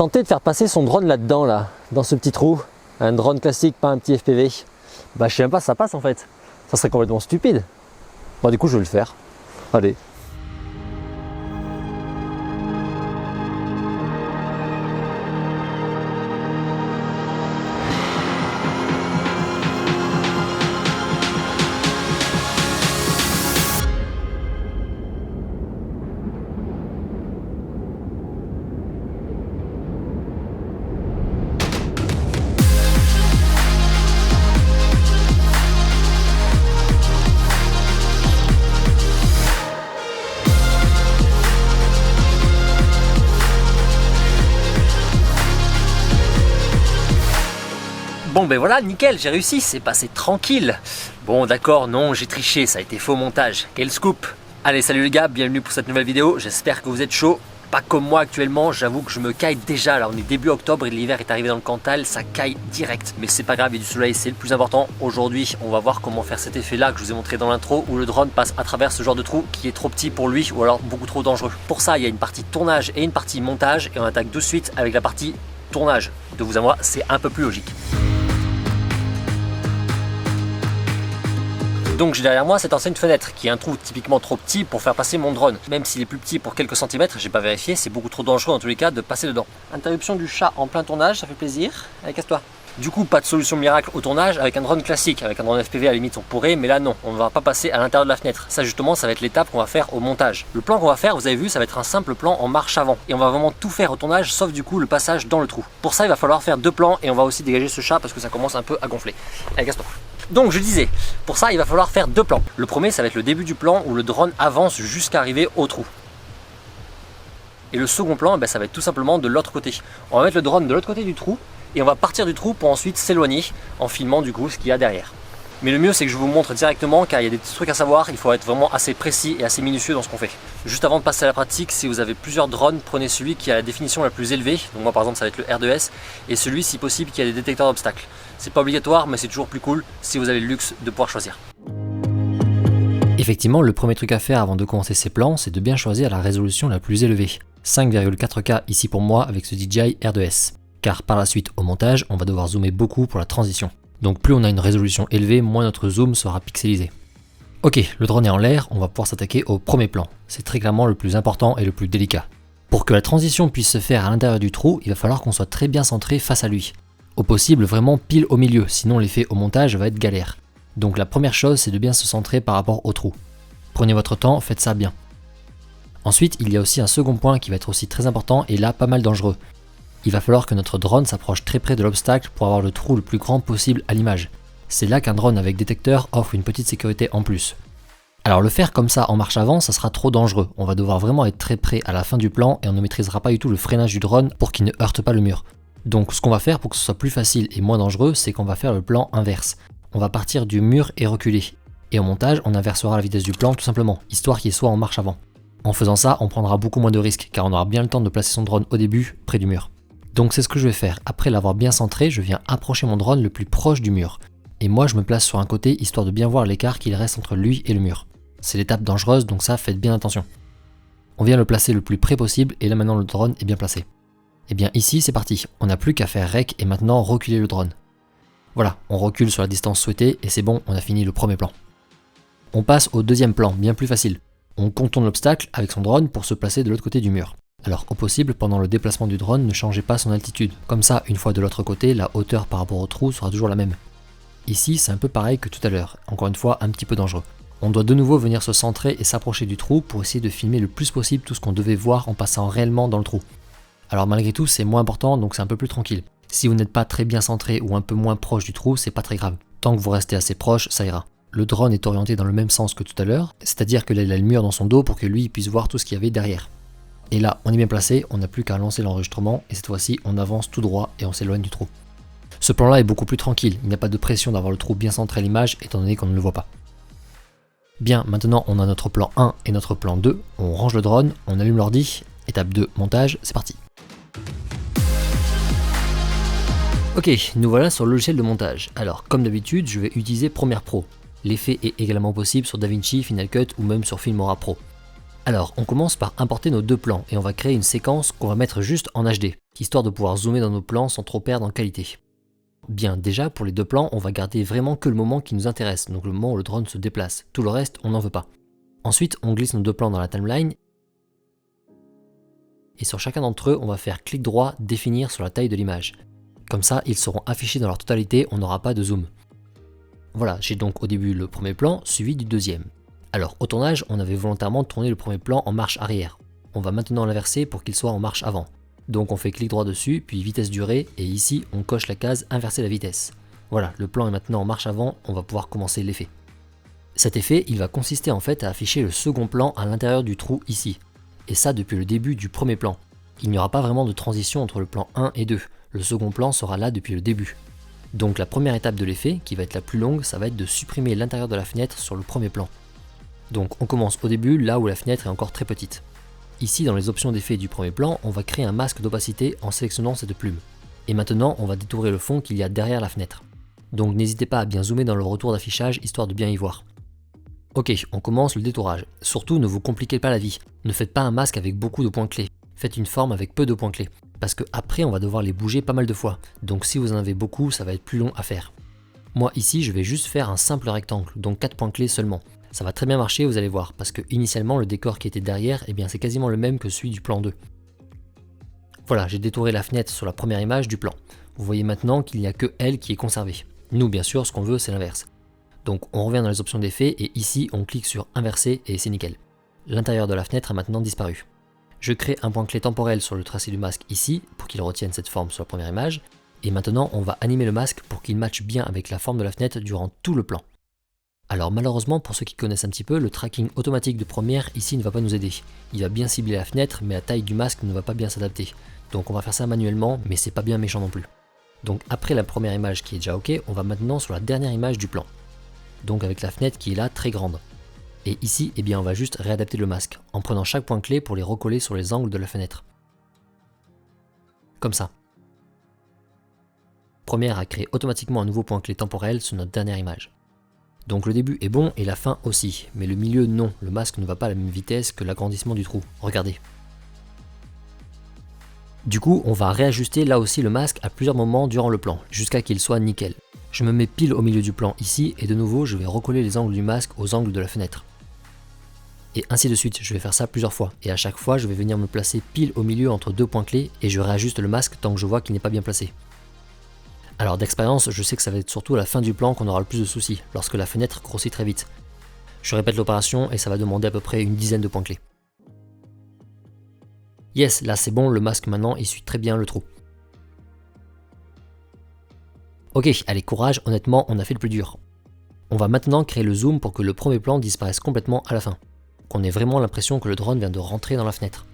tenté de faire passer son drone là-dedans, là, dans ce petit trou. Un drone classique, pas un petit FPV. Bah je sais même pas si ça passe en fait. Ça serait complètement stupide. Bon du coup je vais le faire. Allez. Bon ben voilà, nickel, j'ai réussi, c'est passé tranquille. Bon d'accord, non, j'ai triché, ça a été faux montage. Quel scoop! Allez, salut les gars, bienvenue pour cette nouvelle vidéo, j'espère que vous êtes chauds. Pas comme moi actuellement, j'avoue que je me caille déjà, là on est début octobre et l'hiver est arrivé dans le Cantal, ça caille direct. Mais c'est pas grave, il y a du soleil, c'est le plus important. Aujourd'hui, on va voir comment faire cet effet là que je vous ai montré dans l'intro, où le drone passe à travers ce genre de trou qui est trop petit pour lui ou alors beaucoup trop dangereux. Pour ça, il y a une partie tournage et une partie montage et on attaque de suite avec la partie tournage. De vous à moi, c'est un peu plus logique. Donc j'ai derrière moi cette ancienne fenêtre qui est un trou typiquement trop petit pour faire passer mon drone. Même s'il est plus petit pour quelques centimètres, j'ai pas vérifié, c'est beaucoup trop dangereux dans tous les cas de passer dedans. Interruption du chat en plein tournage, ça fait plaisir. Allez, casse-toi. Du coup, pas de solution miracle au tournage avec un drone classique. Avec un drone FPV à la limite on pourrait, mais là non, on ne va pas passer à l'intérieur de la fenêtre. Ça justement, ça va être l'étape qu'on va faire au montage. Le plan qu'on va faire, vous avez vu, ça va être un simple plan en marche avant. Et on va vraiment tout faire au tournage, sauf du coup le passage dans le trou. Pour ça, il va falloir faire deux plans et on va aussi dégager ce chat parce que ça commence un peu à gonfler. Allez, casse-toi. Donc je disais, pour ça il va falloir faire deux plans. Le premier ça va être le début du plan où le drone avance jusqu'à arriver au trou. Et le second plan, ça va être tout simplement de l'autre côté. On va mettre le drone de l'autre côté du trou et on va partir du trou pour ensuite s'éloigner en filmant du coup ce qu'il y a derrière. Mais le mieux c'est que je vous montre directement car il y a des petits trucs à savoir, il faut être vraiment assez précis et assez minutieux dans ce qu'on fait. Juste avant de passer à la pratique, si vous avez plusieurs drones, prenez celui qui a la définition la plus élevée. Donc moi par exemple ça va être le R2S et celui si possible qui a des détecteurs d'obstacles. C'est pas obligatoire mais c'est toujours plus cool si vous avez le luxe de pouvoir choisir. Effectivement, le premier truc à faire avant de commencer ces plans, c'est de bien choisir la résolution la plus élevée. 5,4K ici pour moi avec ce DJI R2S. Car par la suite au montage, on va devoir zoomer beaucoup pour la transition. Donc plus on a une résolution élevée, moins notre zoom sera pixelisé. Ok, le drone est en l'air, on va pouvoir s'attaquer au premier plan. C'est très clairement le plus important et le plus délicat. Pour que la transition puisse se faire à l'intérieur du trou, il va falloir qu'on soit très bien centré face à lui. Au possible vraiment pile au milieu, sinon l'effet au montage va être galère. Donc la première chose c'est de bien se centrer par rapport au trou. Prenez votre temps, faites ça bien. Ensuite il y a aussi un second point qui va être aussi très important et là pas mal dangereux. Il va falloir que notre drone s'approche très près de l'obstacle pour avoir le trou le plus grand possible à l'image. C'est là qu'un drone avec détecteur offre une petite sécurité en plus. Alors le faire comme ça en marche avant, ça sera trop dangereux. On va devoir vraiment être très près à la fin du plan et on ne maîtrisera pas du tout le freinage du drone pour qu'il ne heurte pas le mur. Donc ce qu'on va faire pour que ce soit plus facile et moins dangereux, c'est qu'on va faire le plan inverse. On va partir du mur et reculer. Et au montage, on inversera la vitesse du plan tout simplement, histoire qu'il soit en marche avant. En faisant ça, on prendra beaucoup moins de risques car on aura bien le temps de placer son drone au début, près du mur. Donc c'est ce que je vais faire. Après l'avoir bien centré, je viens approcher mon drone le plus proche du mur. Et moi je me place sur un côté histoire de bien voir l'écart qu'il reste entre lui et le mur. C'est l'étape dangereuse donc ça faites bien attention. On vient le placer le plus près possible et là maintenant le drone est bien placé. Et bien ici c'est parti, on n'a plus qu'à faire rec et maintenant reculer le drone. Voilà, on recule sur la distance souhaitée et c'est bon, on a fini le premier plan. On passe au deuxième plan, bien plus facile. On contourne l'obstacle avec son drone pour se placer de l'autre côté du mur. Alors au possible, pendant le déplacement du drone, ne changez pas son altitude. Comme ça, une fois de l'autre côté, la hauteur par rapport au trou sera toujours la même. Ici, c'est un peu pareil que tout à l'heure. Encore une fois, un petit peu dangereux. On doit de nouveau venir se centrer et s'approcher du trou pour essayer de filmer le plus possible tout ce qu'on devait voir en passant réellement dans le trou. Alors malgré tout, c'est moins important, donc c'est un peu plus tranquille. Si vous n'êtes pas très bien centré ou un peu moins proche du trou, c'est pas très grave. Tant que vous restez assez proche, ça ira. Le drone est orienté dans le même sens que tout à l'heure, c'est-à-dire qu'il a le mur dans son dos pour que lui puisse voir tout ce qu'il y avait derrière. Et là, on est bien placé, on n'a plus qu'à lancer l'enregistrement et cette fois-ci, on avance tout droit et on s'éloigne du trou. Ce plan-là est beaucoup plus tranquille, il n'y a pas de pression d'avoir le trou bien centré à l'image étant donné qu'on ne le voit pas. Bien, maintenant on a notre plan 1 et notre plan 2, on range le drone, on allume l'ordi, étape 2, montage, c'est parti. Ok, nous voilà sur le logiciel de montage. Alors, comme d'habitude, je vais utiliser Premiere Pro. L'effet est également possible sur DaVinci, Final Cut ou même sur Filmora Pro. Alors, on commence par importer nos deux plans et on va créer une séquence qu'on va mettre juste en HD, histoire de pouvoir zoomer dans nos plans sans trop perdre en qualité. Bien, déjà, pour les deux plans, on va garder vraiment que le moment qui nous intéresse, donc le moment où le drone se déplace. Tout le reste, on n'en veut pas. Ensuite, on glisse nos deux plans dans la timeline, et sur chacun d'entre eux, on va faire clic droit, définir sur la taille de l'image. Comme ça, ils seront affichés dans leur totalité, on n'aura pas de zoom. Voilà, j'ai donc au début le premier plan, suivi du deuxième. Alors, au tournage, on avait volontairement tourné le premier plan en marche arrière. On va maintenant l'inverser pour qu'il soit en marche avant. Donc on fait clic droit dessus, puis vitesse durée, et ici on coche la case inverser la vitesse. Voilà, le plan est maintenant en marche avant, on va pouvoir commencer l'effet. Cet effet, il va consister en fait à afficher le second plan à l'intérieur du trou ici. Et ça depuis le début du premier plan. Il n'y aura pas vraiment de transition entre le plan 1 et 2, le second plan sera là depuis le début. Donc la première étape de l'effet, qui va être la plus longue, ça va être de supprimer l'intérieur de la fenêtre sur le premier plan. Donc on commence au début, là où la fenêtre est encore très petite. Ici, dans les options d'effet du premier plan, on va créer un masque d'opacité en sélectionnant cette plume. Et maintenant, on va détourer le fond qu'il y a derrière la fenêtre. Donc n'hésitez pas à bien zoomer dans le retour d'affichage, histoire de bien y voir. Ok, on commence le détourage. Surtout, ne vous compliquez pas la vie. Ne faites pas un masque avec beaucoup de points clés. Faites une forme avec peu de points clés. Parce que après, on va devoir les bouger pas mal de fois. Donc si vous en avez beaucoup, ça va être plus long à faire. Moi ici, je vais juste faire un simple rectangle, donc 4 points clés seulement. Ça va très bien marcher, vous allez voir, parce que initialement le décor qui était derrière, eh bien c'est quasiment le même que celui du plan 2. Voilà, j'ai détouré la fenêtre sur la première image du plan. Vous voyez maintenant qu'il n'y a que elle qui est conservée. Nous, bien sûr, ce qu'on veut, c'est l'inverse. Donc on revient dans les options d'effet et ici on clique sur inverser et c'est nickel. L'intérieur de la fenêtre a maintenant disparu. Je crée un point clé temporel sur le tracé du masque ici pour qu'il retienne cette forme sur la première image. Et maintenant on va animer le masque pour qu'il matche bien avec la forme de la fenêtre durant tout le plan. Alors malheureusement pour ceux qui connaissent un petit peu, le tracking automatique de première ici ne va pas nous aider. Il va bien cibler la fenêtre mais la taille du masque ne va pas bien s'adapter. Donc on va faire ça manuellement mais c'est pas bien méchant non plus. Donc après la première image qui est déjà ok, on va maintenant sur la dernière image du plan. Donc avec la fenêtre qui est là très grande. Et ici, eh bien, on va juste réadapter le masque, en prenant chaque point clé pour les recoller sur les angles de la fenêtre. Comme ça. Première à créer automatiquement un nouveau point clé temporel sur notre dernière image. Donc le début est bon et la fin aussi, mais le milieu non, le masque ne va pas à la même vitesse que l'agrandissement du trou, regardez. Du coup, on va réajuster là aussi le masque à plusieurs moments durant le plan, jusqu'à qu'il soit nickel. Je me mets pile au milieu du plan ici, et de nouveau je vais recoller les angles du masque aux angles de la fenêtre. Et ainsi de suite, je vais faire ça plusieurs fois, et à chaque fois je vais venir me placer pile au milieu entre deux points clés, et je réajuste le masque tant que je vois qu'il n'est pas bien placé. Alors d'expérience, je sais que ça va être surtout à la fin du plan qu'on aura le plus de soucis, lorsque la fenêtre grossit très vite. Je répète l'opération et ça va demander à peu près une dizaine de points clés. Yes, là c'est bon, le masque maintenant il suit très bien le trou. Ok, allez courage, honnêtement on a fait le plus dur. On va maintenant créer le zoom pour que le premier plan disparaisse complètement à la fin. Qu'on ait vraiment l'impression que le drone vient de rentrer dans la fenêtre.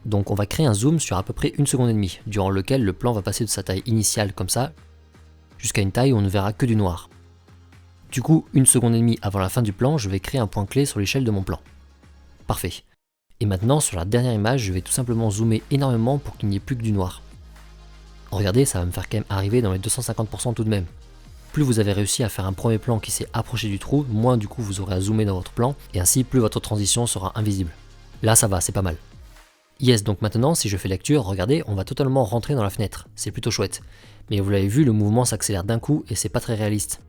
Donc on va créer un zoom sur à peu près 1,5 seconde, durant lequel le plan va passer de sa taille initiale comme ça, jusqu'à une taille où on ne verra que du noir. Du coup, 1,5 seconde avant la fin du plan, je vais créer un point clé sur l'échelle de mon plan. Parfait. Et maintenant, sur la dernière image, je vais tout simplement zoomer énormément pour qu'il n'y ait plus que du noir. Regardez, ça va me faire quand même arriver dans les 250% tout de même. Plus vous avez réussi à faire un premier plan qui s'est approché du trou, moins du coup vous aurez à zoomer dans votre plan, et ainsi plus votre transition sera invisible. Là ça va, c'est pas mal. Yes, donc maintenant si je fais lecture, regardez, on va totalement rentrer dans la fenêtre, c'est plutôt chouette. Mais vous l'avez vu, le mouvement s'accélère d'un coup et c'est pas très réaliste.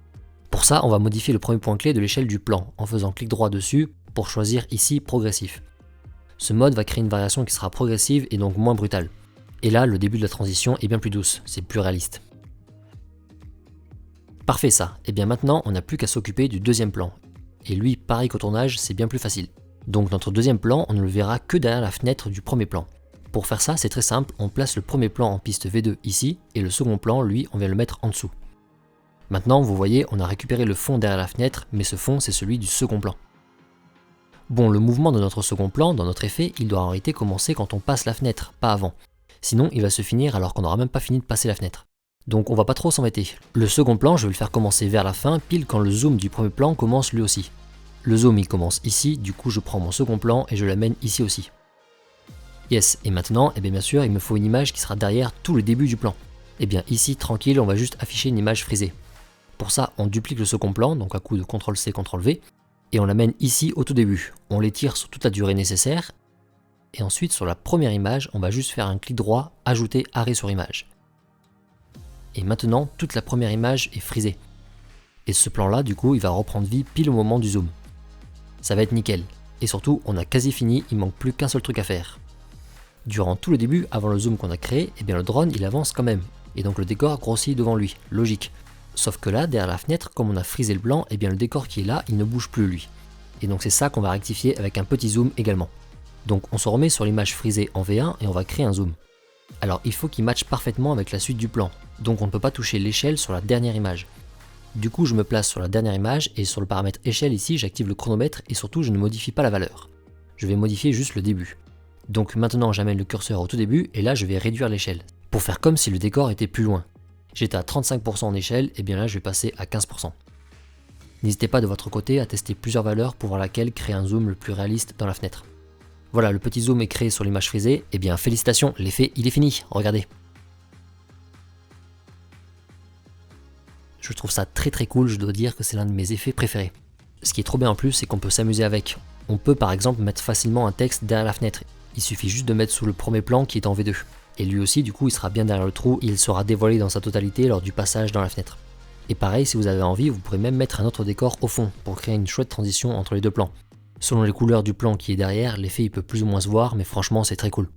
Pour ça, on va modifier le premier point clé de l'échelle du plan, en faisant clic droit dessus, pour choisir ici progressif. Ce mode va créer une variation qui sera progressive et donc moins brutale. Et là, le début de la transition est bien plus douce, c'est plus réaliste. Parfait ça, et bien maintenant on n'a plus qu'à s'occuper du deuxième plan. Et lui, pareil qu'au tournage, c'est bien plus facile. Donc notre deuxième plan, on ne le verra que derrière la fenêtre du premier plan. Pour faire ça, c'est très simple, on place le premier plan en piste V2 ici, et le second plan, lui, on vient le mettre en dessous. Maintenant, vous voyez, on a récupéré le fond derrière la fenêtre, mais ce fond, c'est celui du second plan. Bon, le mouvement de notre second plan, dans notre effet, il doit en réalité commencer quand on passe la fenêtre, pas avant. Sinon, il va se finir alors qu'on n'aura même pas fini de passer la fenêtre. Donc on va pas trop s'embêter. Le second plan, je vais le faire commencer vers la fin, pile quand le zoom du premier plan commence lui aussi. Le zoom il commence ici, du coup je prends mon second plan et je l'amène ici aussi. Yes, et maintenant, bien sûr, il me faut une image qui sera derrière tout le début du plan. Et bien ici, tranquille, on va juste afficher une image frisée. Pour ça, on duplique le second plan, donc à coup de CTRL-C, CTRL-V, et on l'amène ici au tout début. On l'étire sur toute la durée nécessaire et ensuite sur la première image, on va juste faire un clic droit, ajouter arrêt sur image. Et maintenant, toute la première image est frisée. Et ce plan là, du coup, il va reprendre vie pile au moment du zoom. Ça va être nickel. Et surtout, on a quasi fini, il manque plus qu'un seul truc à faire. Durant tout le début, avant le zoom qu'on a créé, eh bien le drone il avance quand même. Et donc le décor grossit devant lui, logique. Sauf que là, derrière la fenêtre, comme on a frisé le blanc, eh bien le décor qui est là, il ne bouge plus lui. Et donc c'est ça qu'on va rectifier avec un petit zoom également. Donc on se remet sur l'image frisée en V1 et on va créer un zoom. Alors il faut qu'il matche parfaitement avec la suite du plan. Donc on ne peut pas toucher l'échelle sur la dernière image. Du coup je me place sur la dernière image et sur le paramètre échelle ici, j'active le chronomètre et surtout je ne modifie pas la valeur. Je vais modifier juste le début. Donc maintenant j'amène le curseur au tout début et là je vais réduire l'échelle. Pour faire comme si le décor était plus loin. J'étais à 35% en échelle, et bien là je vais passer à 15%. N'hésitez pas de votre côté à tester plusieurs valeurs pour voir laquelle créer un zoom le plus réaliste dans la fenêtre. Voilà, le petit zoom est créé sur l'image frisée, et bien félicitations, l'effet il est fini, regardez. Je trouve ça très cool, je dois dire que c'est l'un de mes effets préférés. Ce qui est trop bien en plus, c'est qu'on peut s'amuser avec. On peut par exemple mettre facilement un texte derrière la fenêtre. Il suffit juste de mettre sous le premier plan qui est en V2. Et lui aussi, du coup, il sera bien derrière le trou et il sera dévoilé dans sa totalité lors du passage dans la fenêtre. Et pareil, si vous avez envie, vous pourrez même mettre un autre décor au fond pour créer une chouette transition entre les deux plans. Selon les couleurs du plan qui est derrière, l'effet il peut plus ou moins se voir, mais franchement c'est très cool.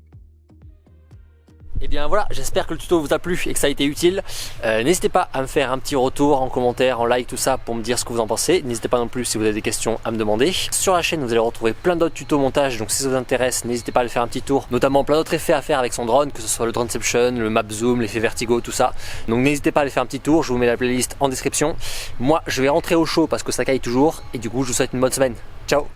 Et bien voilà, j'espère que le tuto vous a plu et que ça a été utile. N'hésitez pas à me faire un petit retour en commentaire, en like, tout ça pour me dire ce que vous en pensez. N'hésitez pas non plus si vous avez des questions à me demander. Sur la chaîne vous allez retrouver plein d'autres tutos montage, donc si ça vous intéresse, n'hésitez pas à aller faire un petit tour. Notamment plein d'autres effets à faire avec son drone, que ce soit le Droneception, le map zoom, l'effet vertigo, tout ça. Donc n'hésitez pas à aller faire un petit tour, je vous mets la playlist en description. Moi je vais rentrer au chaud parce que ça caille toujours et du coup je vous souhaite une bonne semaine. Ciao.